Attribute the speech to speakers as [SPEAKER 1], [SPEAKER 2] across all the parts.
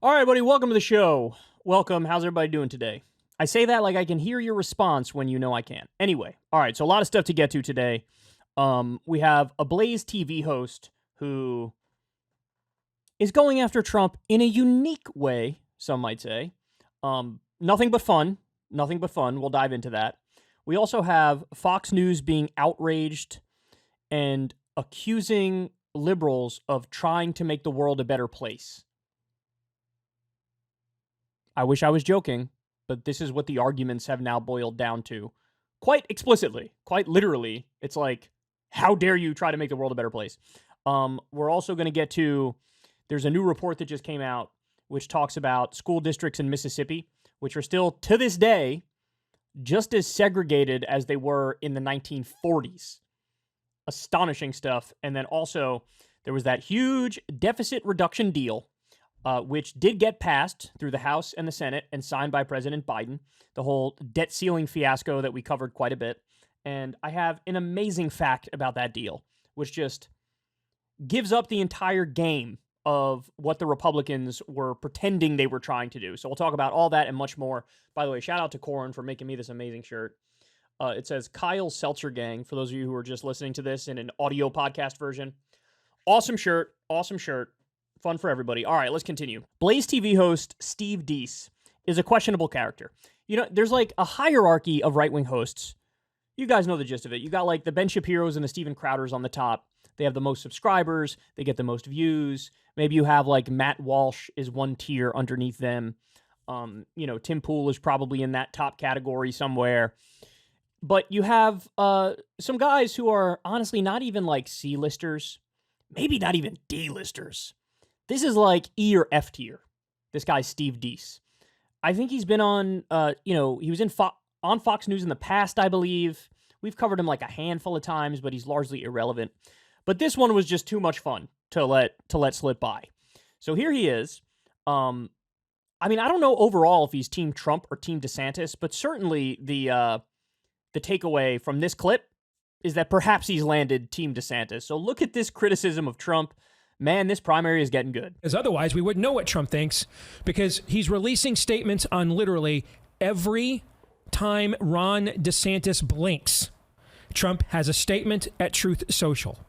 [SPEAKER 1] All right, buddy, welcome to the show. Welcome. How's everybody doing today? I say that like I can hear your response when you know I can't. Anyway, all right, so a lot of stuff to get to today. We have a Blaze TV host who is going after Trump in a unique way, some might say. Nothing but fun. Nothing but fun. We'll dive into that. We also have Fox News being outraged and accusing liberals of trying to make the world a better place. I wish I was joking, but this is what the arguments have now boiled down to. Quite explicitly, quite literally. It's like, how dare you try to make the world a better place? We're also going to get to, there's a new report that just came out, which talks about school districts in Mississippi, which are still, to this day, just as segregated as they were in the 1940s. Astonishing stuff. And then also, there was that huge deficit reduction deal, which did get passed through the House and the Senate and signed by President Biden, the whole debt ceiling fiasco that we covered quite a bit. And I have an amazing fact about that deal, which just gives up the entire game of what the Republicans were pretending they were trying to do. So we'll talk about all that and much more. By the way, shout out to Corin for making me this amazing shirt. It says Kyle Seltzer Gang, for those of you who are just listening to this in an audio podcast version. Awesome shirt. Awesome shirt. Fun for everybody. All right, let's continue. Blaze TV host Steve Deese is a questionable character. You know, there's like a hierarchy of right-wing hosts. You guys know the gist of it. You got like the Ben Shapiro's and the Steven Crowders on the top. They have the most subscribers. They get the most views. Maybe you have like Matt Walsh is one tier underneath them. Tim Pool is probably in that top category somewhere. But you have some guys who are honestly not even like C-listers, maybe not even D-listers. This is like E or F tier. This guy's Steve Deese. I think he's been on, he was on Fox News in the past, I believe. We've covered him like a handful of times, but he's largely irrelevant. But this one was just too much fun to let slip by. So here he is. I don't know overall if he's Team Trump or Team DeSantis, but certainly the takeaway from this clip is that perhaps he's landed Team DeSantis. So look at this criticism of Trump. Man, this primary is getting good.
[SPEAKER 2] Because otherwise we wouldn't know what Trump thinks, because he's releasing statements on literally every time Ron DeSantis blinks. Trump has a statement at Truth Social.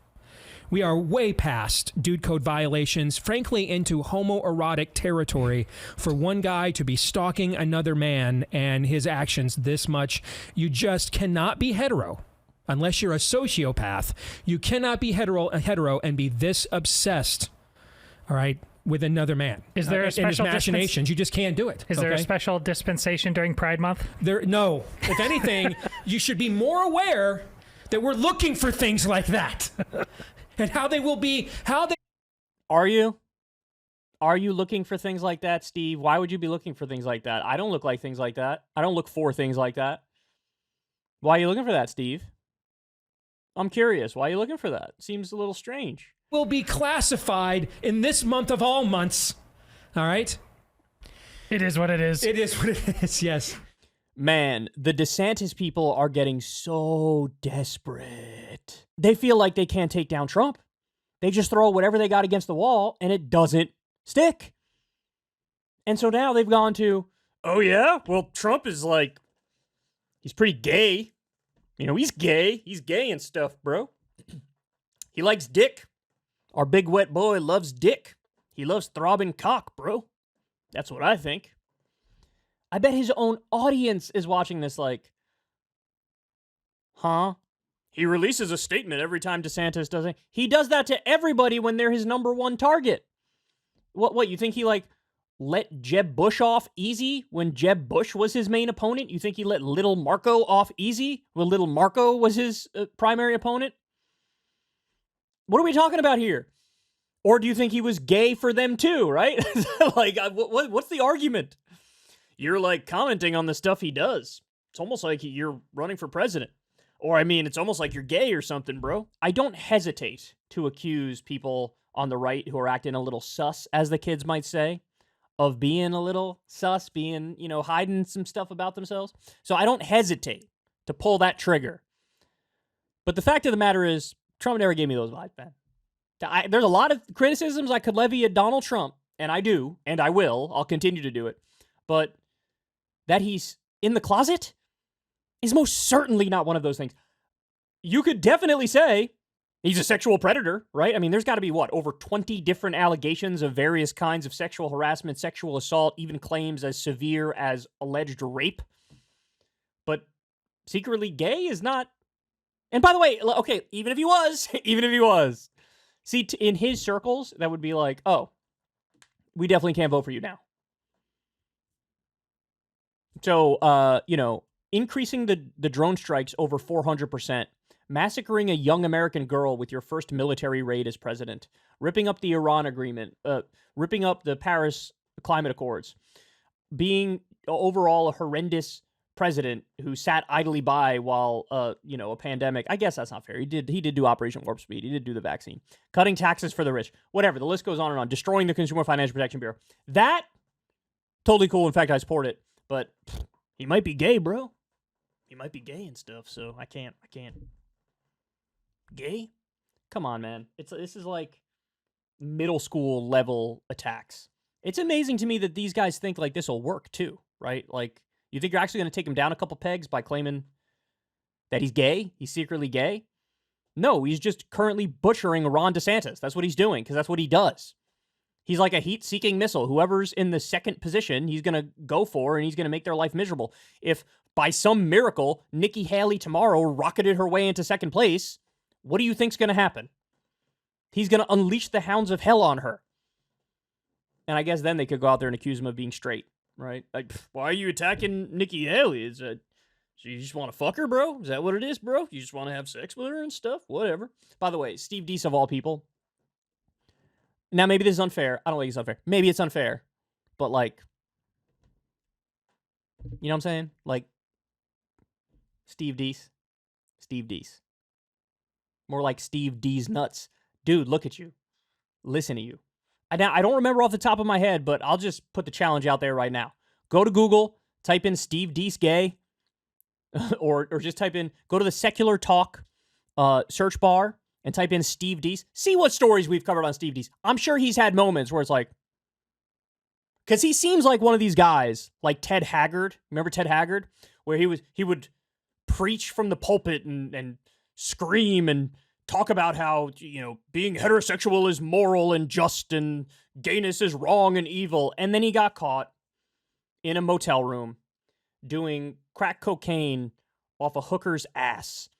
[SPEAKER 2] We are way past dude code violations, frankly into homoerotic territory for one guy to be stalking another man and his actions this much. You just cannot be hetero. Unless you're a sociopath, you cannot be hetero and be this obsessed, all right, with another man.
[SPEAKER 3] Is there a special
[SPEAKER 2] in his machinations? You just can't do it.
[SPEAKER 3] Is there a special dispensation during Pride Month?
[SPEAKER 2] No. If anything, you should be more aware that we're looking for things like that, and how they will be.
[SPEAKER 1] Are you? Are you looking for things like that, Steve? Why would you be looking for things like that? I don't look like things like that. I don't look for things like that. Why are you looking for that, Steve? I'm curious. Why are you looking for that? Seems a little strange.
[SPEAKER 2] Will be classified in this month of all months. All right?
[SPEAKER 3] It is what it is.
[SPEAKER 2] It is what it is, yes.
[SPEAKER 1] Man, the DeSantis people are getting so desperate. They feel like they can't take down Trump. They just throw whatever they got against the wall, and it doesn't stick. And so now they've gone to, oh yeah? Well, Trump is like, he's pretty gay. You know, he's gay. He's gay and stuff, bro. He likes dick. Our big wet boy loves dick. He loves throbbing cock, bro. That's what I think. I bet his own audience is watching this like, huh? He releases a statement every time DeSantis does it. He does that to everybody when they're his number one target. What, you think he like let Jeb Bush off easy when Jeb Bush was his main opponent? You think he let little Marco off easy when little Marco was his primary opponent? What are we talking about here? Or do you think he was gay for them too, right? Like, what's the argument? You're like commenting on the stuff he does. It's almost like you're running for president. Or, I mean, it's almost like you're gay or something, bro. I don't hesitate to accuse people on the right who are acting a little sus, as the kids might say, of being a little sus, being, hiding some stuff about themselves. So I don't hesitate to pull that trigger. But the fact of the matter is, Trump never gave me those vibes, man. There's a lot of criticisms I could levy at Donald Trump, and I do, and I will, I'll continue to do it, but that he's in the closet is most certainly not one of those things. You could definitely say he's a sexual predator, right? I mean, there's got to be, over 20 different allegations of various kinds of sexual harassment, sexual assault, even claims as severe as alleged rape. But secretly gay is not. And by the way, okay, even if he was, see, in his circles, that would be like, oh, we definitely can't vote for you now. So, increasing the drone strikes over 400%, massacring a young American girl with your first military raid as president, ripping up the Iran agreement, ripping up the Paris Climate Accords, being overall a horrendous president who sat idly by while, a pandemic. I guess that's not fair. He did do Operation Warp Speed. He did do the vaccine. Cutting taxes for the rich. Whatever. The list goes on and on. Destroying the Consumer Financial Protection Bureau. That, totally cool. In fact, I support it. But he might be gay, bro. He might be gay and stuff, so I can't. Gay? Come on, man. This is like middle school level attacks. It's amazing to me that these guys think like this will work too, right? Like, you think you're actually going to take him down a couple pegs by claiming that he's gay? He's secretly gay? No, he's just currently butchering Ron DeSantis. That's what he's doing, because that's what he does. He's like a heat-seeking missile. Whoever's in the second position, he's going to go for, and he's going to make their life miserable. If, by some miracle, Nikki Haley tomorrow rocketed her way into second place, what do you think's going to happen? He's going to unleash the hounds of hell on her. And I guess then they could go out there and accuse him of being straight. Right? Like, why are you attacking Nikki Haley? So you just want to fuck her, bro? Is that what it is, bro? You just want to have sex with her and stuff? Whatever. By the way, Steve Deese of all people. Now, maybe this is unfair. I don't think it's unfair. Maybe it's unfair. But, like, you know what I'm saying? Like, Steve Deese. More like Steve D's nuts. Dude, look at you. Listen to you. I don't remember off the top of my head, but I'll just put the challenge out there right now. Go to Google, type in Steve Deese gay, or just go to the Secular Talk search bar and type in Steve Deese. See what stories we've covered on Steve Deese. I'm sure he's had moments where it's like, because he seems like one of these guys, like Ted Haggard. Remember Ted Haggard? Where he would preach from the pulpit and scream and talk about how, being heterosexual is moral and just and gayness is wrong and evil. And then he got caught in a motel room doing crack cocaine off a hooker's ass.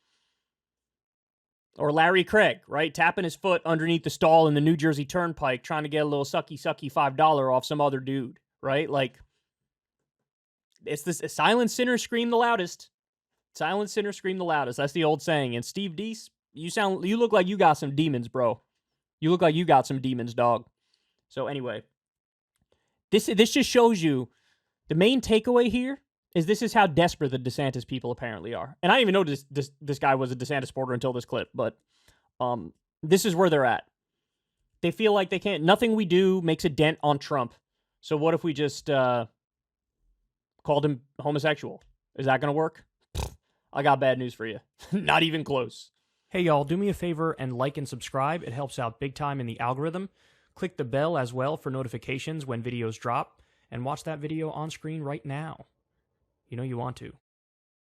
[SPEAKER 1] Or Larry Craig, right? Tapping his foot underneath the stall in the New Jersey Turnpike trying to get a little sucky $5 off some other dude, right? Like, it's this silent sinner scream the loudest. Silent sinner scream the loudest. That's the old saying. And Steve Deese, you look like you got some demons, bro. You look like you got some demons, dog. So anyway, this just shows you the main takeaway here is this is how desperate the DeSantis people apparently are. And I didn't even know this guy was a DeSantis supporter until this clip, but this is where they're at. They feel like they can't. Nothing we do makes a dent on Trump. So what if we just called him homosexual? Is that going to work? I got bad news for you. Not even close. Hey, y'all, do me a favor and like and subscribe. It helps out big time in the algorithm. Click the bell as well for notifications when videos drop. And watch that video on screen right now. You know you want to.